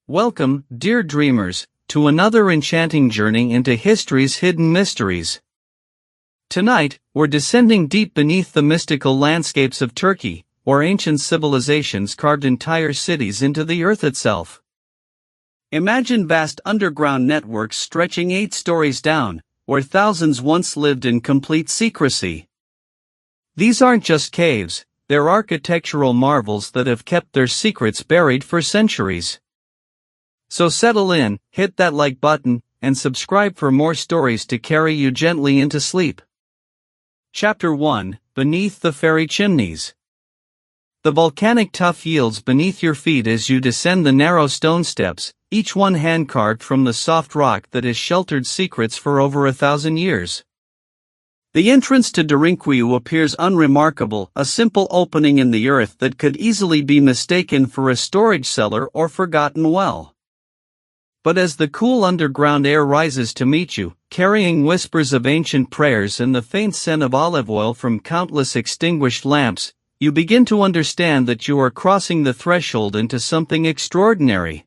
Welcome, dear dreamers, to another enchanting journey into history's hidden mysteries. Tonight, we're descending deep beneath the mystical landscapes of Turkey, where ancient civilizations carved entire cities into the earth itself. Imagine vast underground networks stretching 8 stories down, where thousands once lived in complete secrecy. These aren't just caves, they're architectural marvels that have kept their secrets buried for centuries. So settle in, hit that like button, and subscribe for more stories to carry you gently into sleep. Chapter 1: Beneath the Fairy Chimneys. The volcanic tuff yields beneath your feet as you descend the narrow stone steps, each one hand-carved from the soft rock that has sheltered secrets for over 1,000 years. The entrance to Derinkuyu appears unremarkable, a simple opening in the earth that could easily be mistaken for a storage cellar or forgotten well. But as the cool underground air rises to meet you, carrying whispers of ancient prayers and the faint scent of olive oil from countless extinguished lamps, you begin to understand that you are crossing the threshold into something extraordinary.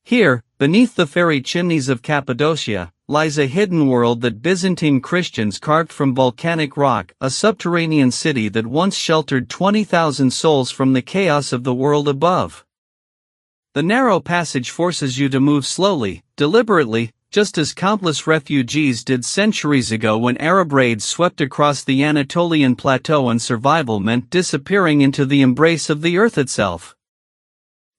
Here, beneath the fairy chimneys of Cappadocia, lies a hidden world that Byzantine Christians carved from volcanic rock, a subterranean city that once sheltered 20,000 souls from the chaos of the world above. The narrow passage forces you to move slowly, deliberately, just as countless refugees did centuries ago when Arab raids swept across the Anatolian plateau and survival meant disappearing into the embrace of the earth itself.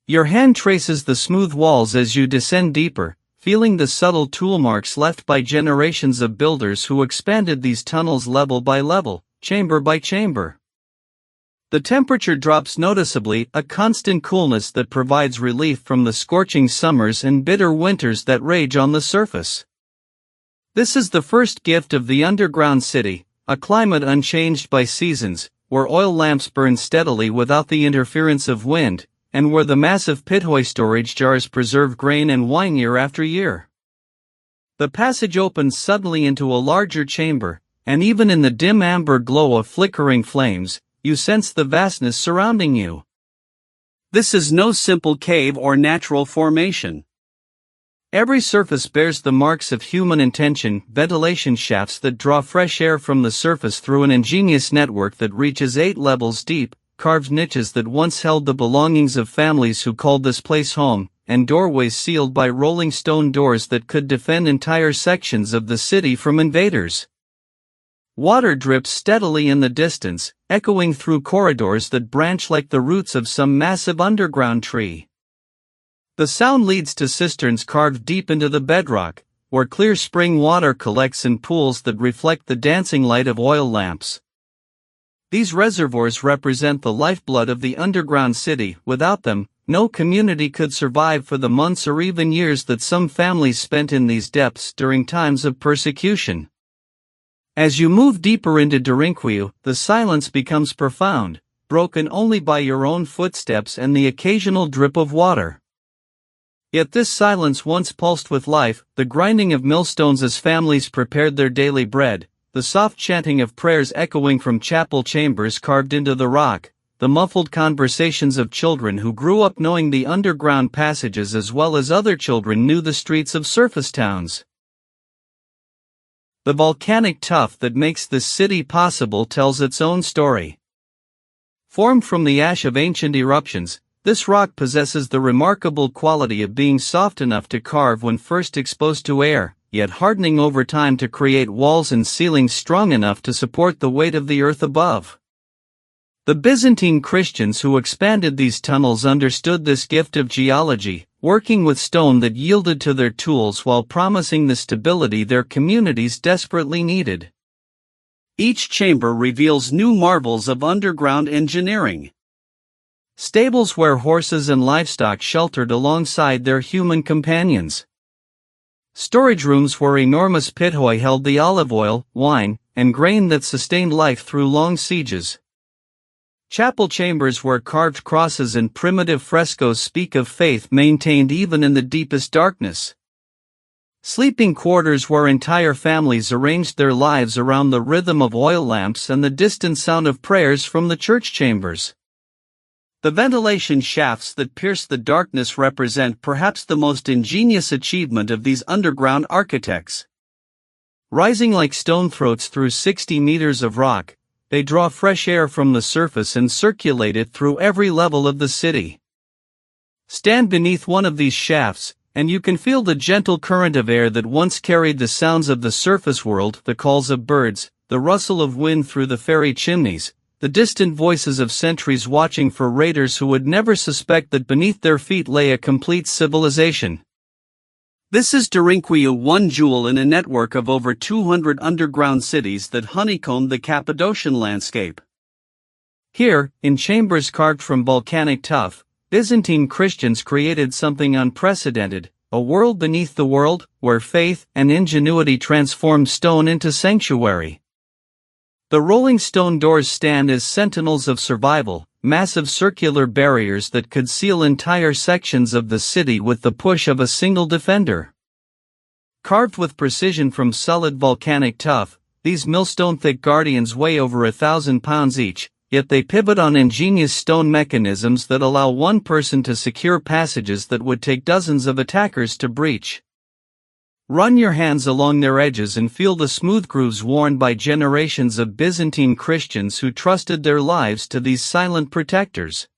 Your hand traces the smooth walls as you descend deeper, feeling the subtle tool marks left by generations of builders who expanded these tunnels level by level, chamber by chamber. The temperature drops noticeably, a constant coolness that provides relief from the scorching summers and bitter winters that rage on the surface. This is the first gift of the underground city, a climate unchanged by seasons, where oil lamps burn steadily without the interference of wind, and where the massive pithoi storage jars preserve grain and wine year after year. The passage opens suddenly into a larger chamber, and even in the dim amber glow of flickering flames, you sense the vastness surrounding you. This is no simple cave or natural formation. Every surface bears the marks of human intention, ventilation shafts that draw fresh air from the surface through an ingenious network that reaches 8 levels deep, carved niches that once held the belongings of families who called this place home, and doorways sealed by rolling stone doors that could defend entire sections of the city from invaders. Water drips steadily in the distance, echoing through corridors that branch like the roots of some massive underground tree. The sound leads to cisterns carved deep into the bedrock, where clear spring water collects in pools that reflect the dancing light of oil lamps. These reservoirs represent the lifeblood of the underground city. Without them, no community could survive for the months or even years that some families spent in these depths during times of persecution. As you move deeper into Derinkuyu, the silence becomes profound, broken only by your own footsteps and the occasional drip of water. Yet this silence once pulsed with life, the grinding of millstones as families prepared their daily bread, the soft chanting of prayers echoing from chapel chambers carved into the rock, the muffled conversations of children who grew up knowing the underground passages as well as other children knew the streets of surface towns. The volcanic tuff that makes this city possible tells its own story. Formed from the ash of ancient eruptions, this rock possesses the remarkable quality of being soft enough to carve when first exposed to air, yet hardening over time to create walls and ceilings strong enough to support the weight of the earth above. The Byzantine Christians who expanded these tunnels understood this gift of geology, working with stone that yielded to their tools while promising the stability their communities desperately needed. Each chamber reveals new marvels of underground engineering. Stables where horses and livestock sheltered alongside their human companions. Storage rooms where enormous pithoi held the olive oil, wine, and grain that sustained life through long sieges. Chapel chambers where carved crosses and primitive frescoes speak of faith maintained even in the deepest darkness. Sleeping quarters where entire families arranged their lives around the rhythm of oil lamps and the distant sound of prayers from the church chambers. The ventilation shafts that pierce the darkness represent perhaps the most ingenious achievement of these underground architects. Rising like stone throats through 60 meters of rock, they draw fresh air from the surface and circulate it through every level of the city. Stand beneath one of these shafts, and you can feel the gentle current of air that once carried the sounds of the surface world, the calls of birds, the rustle of wind through the fairy chimneys, the distant voices of sentries watching for raiders who would never suspect that beneath their feet lay a complete civilization. This is Derinkuyu, one jewel in a network of over 200 underground cities that honeycomb the Cappadocian landscape. Here, in chambers carved from volcanic tuff, Byzantine Christians created something unprecedented, a world beneath the world, where faith and ingenuity transformed stone into sanctuary. The rolling stone doors stand as sentinels of survival, massive circular barriers that could seal entire sections of the city with the push of a single defender. Carved with precision from solid volcanic tuff, these millstone-thick guardians weigh over 1,000 pounds each, yet they pivot on ingenious stone mechanisms that allow one person to secure passages that would take dozens of attackers to breach. Run your hands along their edges and feel the smooth grooves worn by generations of Byzantine Christians who trusted their lives to these silent protectors.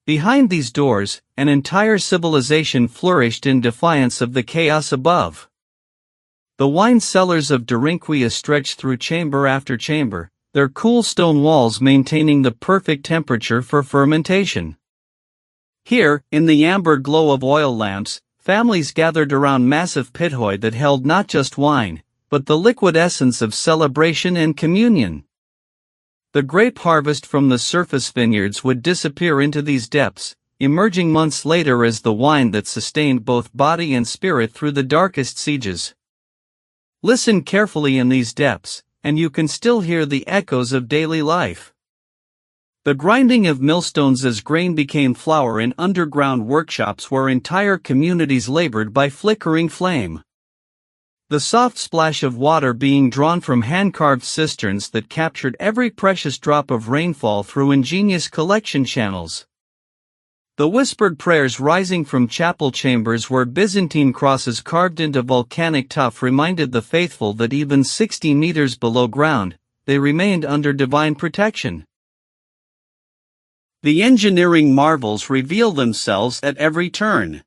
Behind these doors, an entire civilization flourished in defiance of the chaos above. The wine cellars of Derinkuyu stretched through chamber after chamber, their cool stone walls maintaining the perfect temperature for fermentation. Here, in the amber glow of oil lamps, families gathered around massive pithoi that held not just wine, but the liquid essence of celebration and communion. The grape harvest from the surface vineyards would disappear into these depths, emerging months later as the wine that sustained both body and spirit through the darkest sieges. Listen carefully in these depths, and you can still hear the echoes of daily life. The grinding of millstones as grain became flour in underground workshops where entire communities labored by flickering flame. The soft splash of water being drawn from hand-carved cisterns that captured every precious drop of rainfall through ingenious collection channels. The whispered prayers rising from chapel chambers where Byzantine crosses carved into volcanic tuff reminded the faithful that even 60 meters below ground, they remained under divine protection. The engineering marvels reveal themselves at every turn.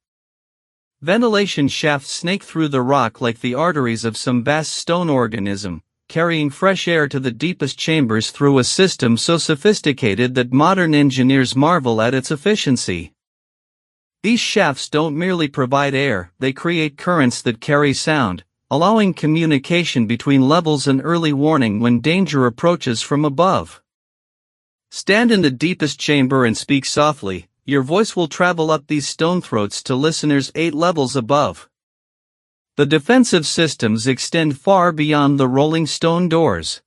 Ventilation shafts snake through the rock like the arteries of some vast stone organism, carrying fresh air to the deepest chambers through a system so sophisticated that modern engineers marvel at its efficiency. These shafts don't merely provide air, they create currents that carry sound, allowing communication between levels and early warning when danger approaches from above. Stand in the deepest chamber and speak softly, your voice will travel up these stone throats to listeners 8 levels above. The defensive systems extend far beyond the rolling stone doors.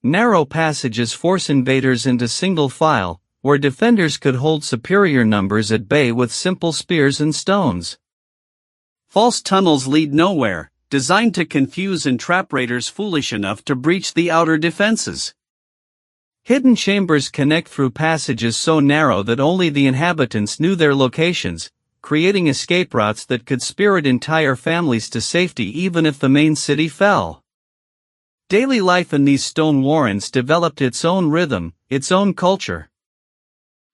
Narrow passages force invaders into single file, where defenders could hold superior numbers at bay with simple spears and stones. False tunnels lead nowhere, designed to confuse and trap raiders foolish enough to breach the outer defenses. Hidden chambers connect through passages so narrow that only the inhabitants knew their locations, creating escape routes that could spirit entire families to safety even if the main city fell. Daily life in these stone warrens developed its own rhythm, its own culture.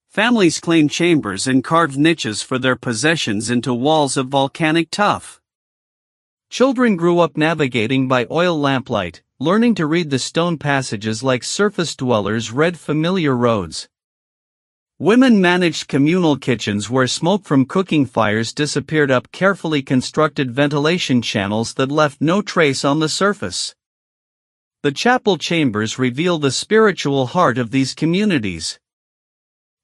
Families claimed chambers and carved niches for their possessions into walls of volcanic tuff. Children grew up navigating by oil lamplight, learning to read the stone passages like surface dwellers read familiar roads. Women managed communal kitchens where smoke from cooking fires disappeared up carefully constructed ventilation channels that left no trace on the surface. The chapel chambers reveal the spiritual heart of these communities.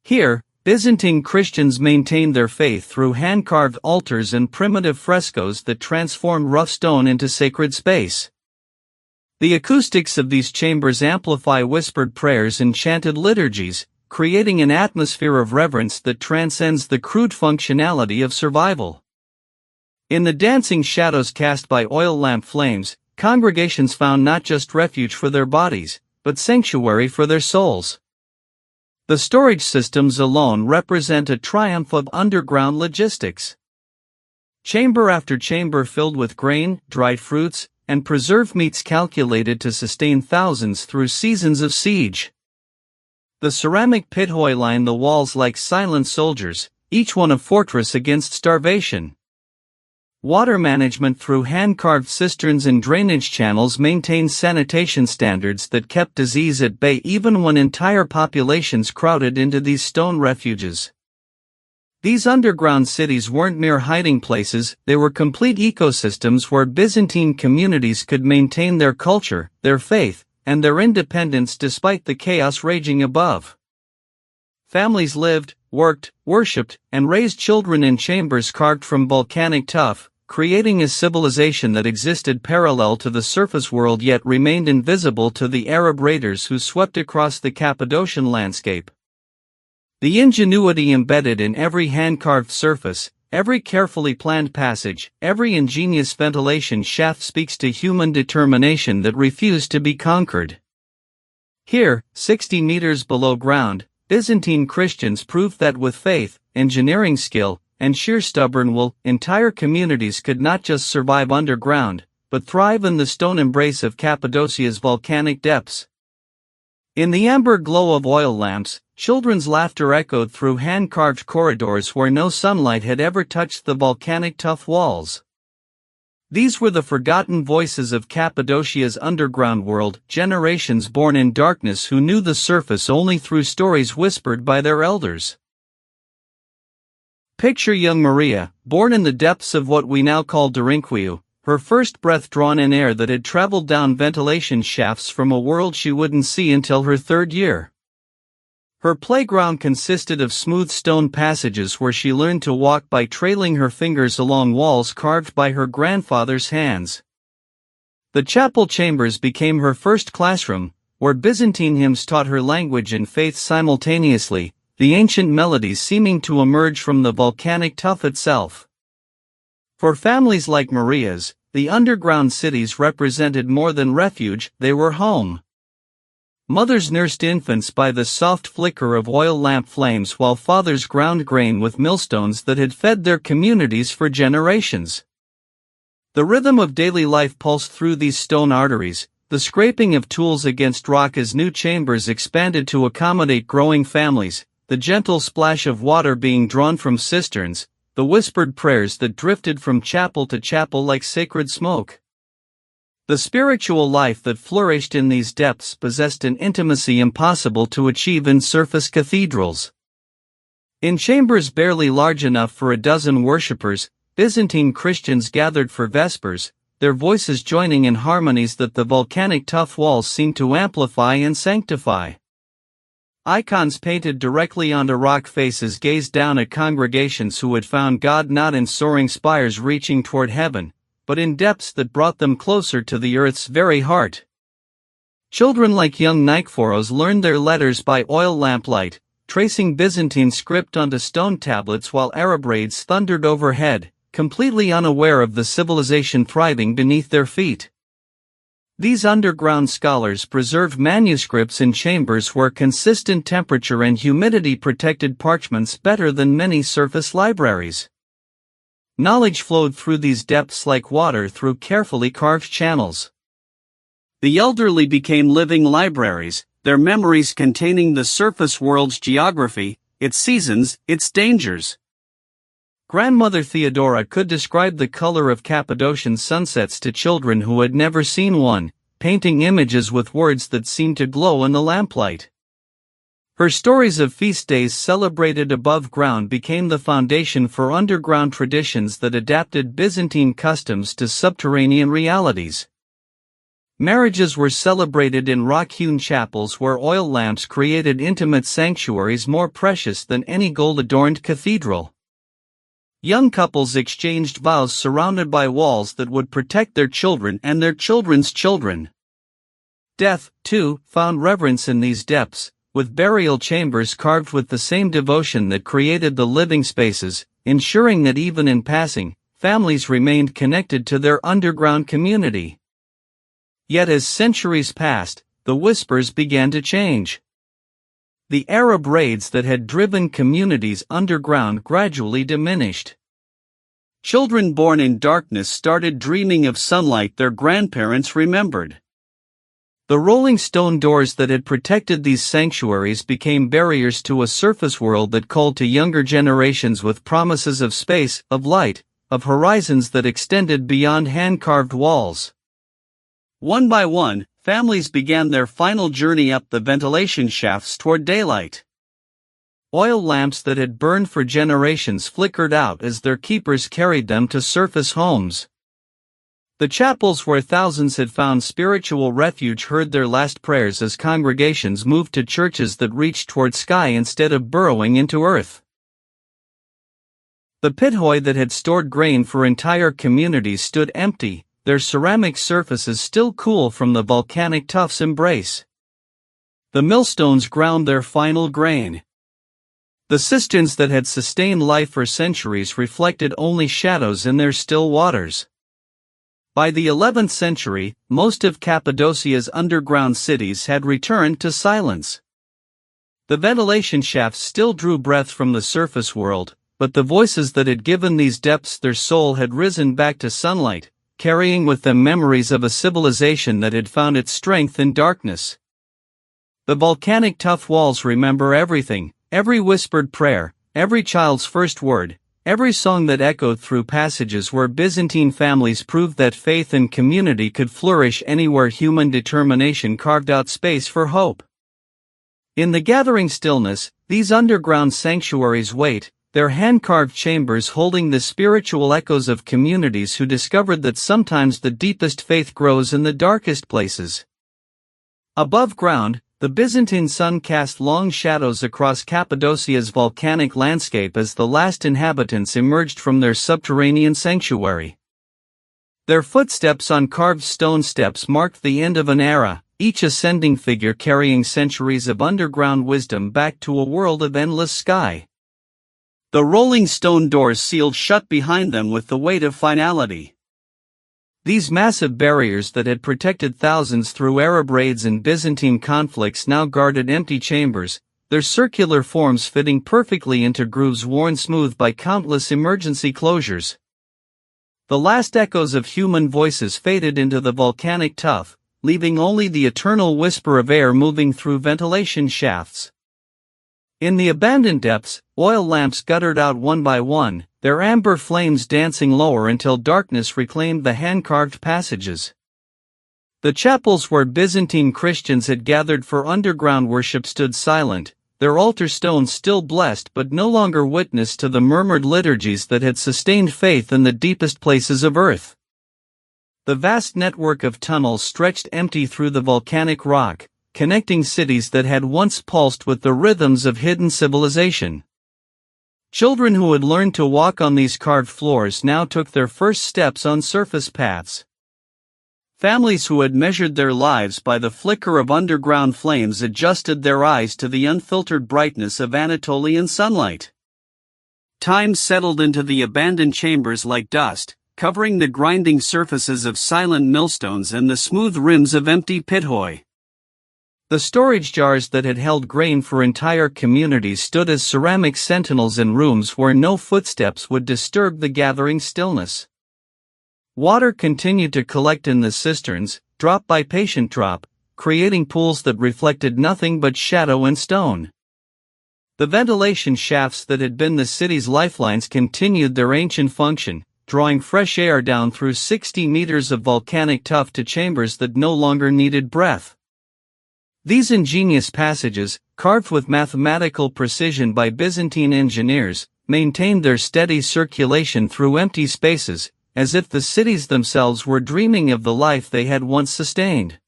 Here, Byzantine Christians maintained their faith through hand-carved altars and primitive frescoes that transformed rough stone into sacred space. The acoustics of these chambers amplify whispered prayers and chanted liturgies, creating an atmosphere of reverence that transcends the crude functionality of survival. In the dancing shadows cast by oil lamp flames, congregations found not just refuge for their bodies, but sanctuary for their souls. The storage systems alone represent a triumph of underground logistics. Chamber after chamber filled with grain, dried fruits, and preserved meats calculated to sustain thousands through seasons of siege. The ceramic pithoy line the walls like silent soldiers, each one a fortress against starvation. Water management through hand-carved cisterns and drainage channels maintained sanitation standards that kept disease at bay even when entire populations crowded into these stone refuges. These underground cities weren't mere hiding places, they were complete ecosystems where Byzantine communities could maintain their culture, their faith, and their independence despite the chaos raging above. Families lived, worked, worshipped, and raised children in chambers carved from volcanic tuff, creating a civilization that existed parallel to the surface world yet remained invisible to the Arab raiders who swept across the Cappadocian landscape. The ingenuity embedded in every hand-carved surface, every carefully planned passage, every ingenious ventilation shaft speaks to human determination that refused to be conquered. Here, 60 meters below ground, Byzantine Christians proved that with faith, engineering skill, and sheer stubborn will, entire communities could not just survive underground, but thrive in the stone embrace of Cappadocia's volcanic depths. In the amber glow of oil lamps, children's laughter echoed through hand-carved corridors where no sunlight had ever touched the volcanic tuff walls. These were the forgotten voices of Cappadocia's underground world, generations born in darkness who knew the surface only through stories whispered by their elders. Picture young Maria, born in the depths of what we now call Derinkuyu, her first breath drawn in air that had traveled down ventilation shafts from a world she wouldn't see until her third year. Her playground consisted of smooth stone passages where she learned to walk by trailing her fingers along walls carved by her grandfather's hands. The chapel chambers became her first classroom, where Byzantine hymns taught her language and faith simultaneously, the ancient melodies seeming to emerge from the volcanic tuff itself. For families like Maria's, the underground cities represented more than refuge, they were home. Mothers nursed infants by the soft flicker of oil lamp flames while fathers ground grain with millstones that had fed their communities for generations. The rhythm of daily life pulsed through these stone arteries, the scraping of tools against rock as new chambers expanded to accommodate growing families, the gentle splash of water being drawn from cisterns, the whispered prayers that drifted from chapel to chapel like sacred smoke. The spiritual life that flourished in these depths possessed an intimacy impossible to achieve in surface cathedrals. In chambers barely large enough for a dozen worshippers, Byzantine Christians gathered for Vespers, their voices joining in harmonies that the volcanic tuff walls seemed to amplify and sanctify. Icons painted directly onto rock faces gazed down at congregations who had found God not in soaring spires reaching toward heaven, but in depths that brought them closer to the earth's very heart. Children like young Nikephoros learned their letters by oil lamplight, tracing Byzantine script onto stone tablets while Arab raids thundered overhead, completely unaware of the civilization thriving beneath their feet. These underground scholars preserved manuscripts in chambers where consistent temperature and humidity protected parchments better than many surface libraries. Knowledge flowed through these depths like water through carefully carved channels. The elderly became living libraries, their memories containing the surface world's geography, its seasons, its dangers. Grandmother Theodora could describe the color of Cappadocian sunsets to children who had never seen one, painting images with words that seemed to glow in the lamplight. Her stories of feast days celebrated above ground became the foundation for underground traditions that adapted Byzantine customs to subterranean realities. Marriages were celebrated in rock-hewn chapels where oil lamps created intimate sanctuaries more precious than any gold-adorned cathedral. Young couples exchanged vows surrounded by walls that would protect their children and their children's children. Death, too, found reverence in these depths, with burial chambers carved with the same devotion that created the living spaces, ensuring that even in passing, families remained connected to their underground community. Yet as centuries passed, the whispers began to change. The Arab raids that had driven communities underground gradually diminished. Children born in darkness started dreaming of sunlight their grandparents remembered. The rolling stone doors that had protected these sanctuaries became barriers to a surface world that called to younger generations with promises of space, of light, of horizons that extended beyond hand-carved walls. One by one, families began their final journey up the ventilation shafts toward daylight. Oil lamps that had burned for generations flickered out as their keepers carried them to surface homes. The chapels where thousands had found spiritual refuge heard their last prayers as congregations moved to churches that reached toward sky instead of burrowing into earth. The pithoi that had stored grain for entire communities stood empty, their ceramic surfaces still cool from the volcanic tough's embrace. The millstones ground their final grain. The cisterns that had sustained life for centuries reflected only shadows in their still waters. By the 11th century, most of Cappadocia's underground cities had returned to silence. The ventilation shafts still drew breath from the surface world, but the voices that had given these depths their soul had risen back to sunlight, carrying with them memories of a civilization that had found its strength in darkness. The volcanic tough walls remember everything, every whispered prayer, every child's first word, every song that echoed through passages where Byzantine families proved that faith and community could flourish anywhere human determination carved out space for hope. In the gathering stillness, these underground sanctuaries wait, their hand-carved chambers holding the spiritual echoes of communities who discovered that sometimes the deepest faith grows in the darkest places. Above ground, the Byzantine sun cast long shadows across Cappadocia's volcanic landscape as the last inhabitants emerged from their subterranean sanctuary. Their footsteps on carved stone steps marked the end of an era, each ascending figure carrying centuries of underground wisdom back to a world of endless sky. The rolling stone doors sealed shut behind them with the weight of finality. These massive barriers that had protected thousands through Arab raids and Byzantine conflicts now guarded empty chambers, their circular forms fitting perfectly into grooves worn smooth by countless emergency closures. The last echoes of human voices faded into the volcanic tuff, leaving only the eternal whisper of air moving through ventilation shafts. In the abandoned depths, oil lamps guttered out one by one, their amber flames dancing lower until darkness reclaimed the hand-carved passages. The chapels where Byzantine Christians had gathered for underground worship stood silent, their altar stones still blessed but no longer witness to the murmured liturgies that had sustained faith in the deepest places of earth. The vast network of tunnels stretched empty through the volcanic rock, connecting cities that had once pulsed with the rhythms of hidden civilization. Children who had learned to walk on these carved floors now took their first steps on surface paths. Families who had measured their lives by the flicker of underground flames adjusted their eyes to the unfiltered brightness of Anatolian sunlight. Time settled into the abandoned chambers like dust, covering the grinding surfaces of silent millstones and the smooth rims of empty pithoi. The storage jars that had held grain for entire communities stood as ceramic sentinels in rooms where no footsteps would disturb the gathering stillness. Water continued to collect in the cisterns, drop by patient drop, creating pools that reflected nothing but shadow and stone. The ventilation shafts that had been the city's lifelines continued their ancient function, drawing fresh air down through 60 meters of volcanic tuff to chambers that no longer needed breath. These ingenious passages, carved with mathematical precision by Byzantine engineers, maintained their steady circulation through empty spaces, as if the cities themselves were dreaming of the life they had once sustained.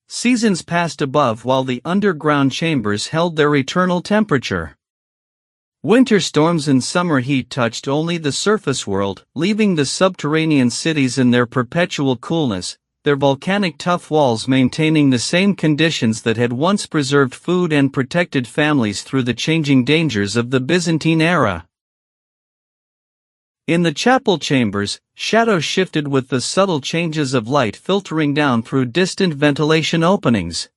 Seasons passed above while the underground chambers held their eternal temperature. Winter storms and summer heat touched only the surface world, leaving the subterranean cities in their perpetual coolness, their volcanic tough walls maintaining the same conditions that had once preserved food and protected families through the changing dangers of the Byzantine era. In the chapel chambers, shadows shifted with the subtle changes of light filtering down through distant ventilation openings.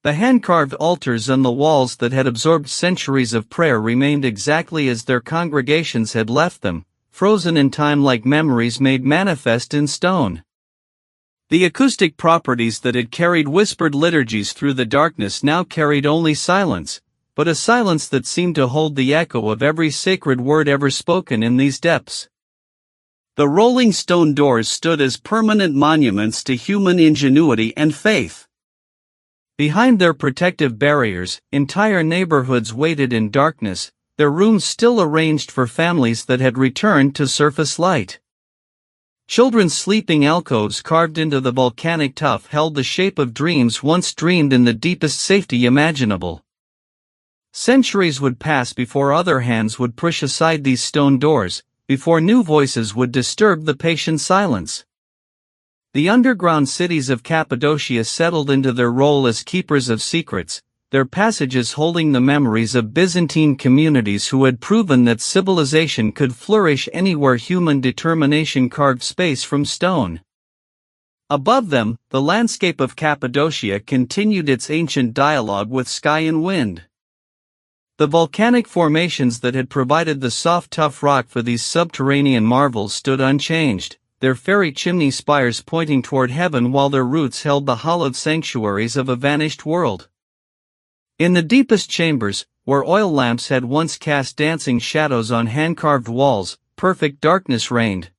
The hand-carved altars on the walls that had absorbed centuries of prayer remained exactly as their congregations had left them, frozen in time like memories made manifest in stone. The acoustic properties that had carried whispered liturgies through the darkness now carried only silence, but a silence that seemed to hold the echo of every sacred word ever spoken in these depths. The rolling stone doors stood as permanent monuments to human ingenuity and faith. Behind their protective barriers, entire neighborhoods waited in darkness, their rooms still arranged for families that had returned to surface light. Children's sleeping alcoves carved into the volcanic tuff held the shape of dreams once dreamed in the deepest safety imaginable. Centuries would pass before other hands would push aside these stone doors, before new voices would disturb the patient silence. The underground cities of Cappadocia settled into their role as keepers of secrets, their passages holding the memories of Byzantine communities who had proven that civilization could flourish anywhere human determination carved space from stone. Above them, the landscape of Cappadocia continued its ancient dialogue with sky and wind. The volcanic formations that had provided the soft tough rock for these subterranean marvels stood unchanged, their fairy chimney spires pointing toward heaven while their roots held the hollowed sanctuaries of a vanished world. In the deepest chambers, where oil lamps had once cast dancing shadows on hand-carved walls, perfect darkness reigned.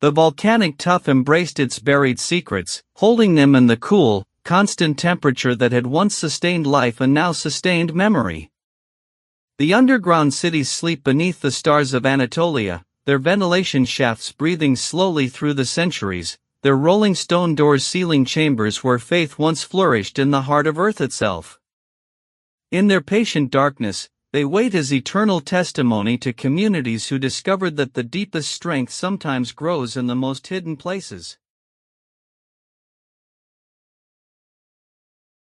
The volcanic tuff embraced its buried secrets, holding them in the cool, constant temperature that had once sustained life and now sustained memory. The underground cities sleep beneath the stars of Anatolia, their ventilation shafts breathing slowly through the centuries, their rolling stone doors sealing chambers where faith once flourished in the heart of Earth itself. In their patient darkness, they wait as eternal testimony to communities who discovered that the deepest strength sometimes grows in the most hidden places.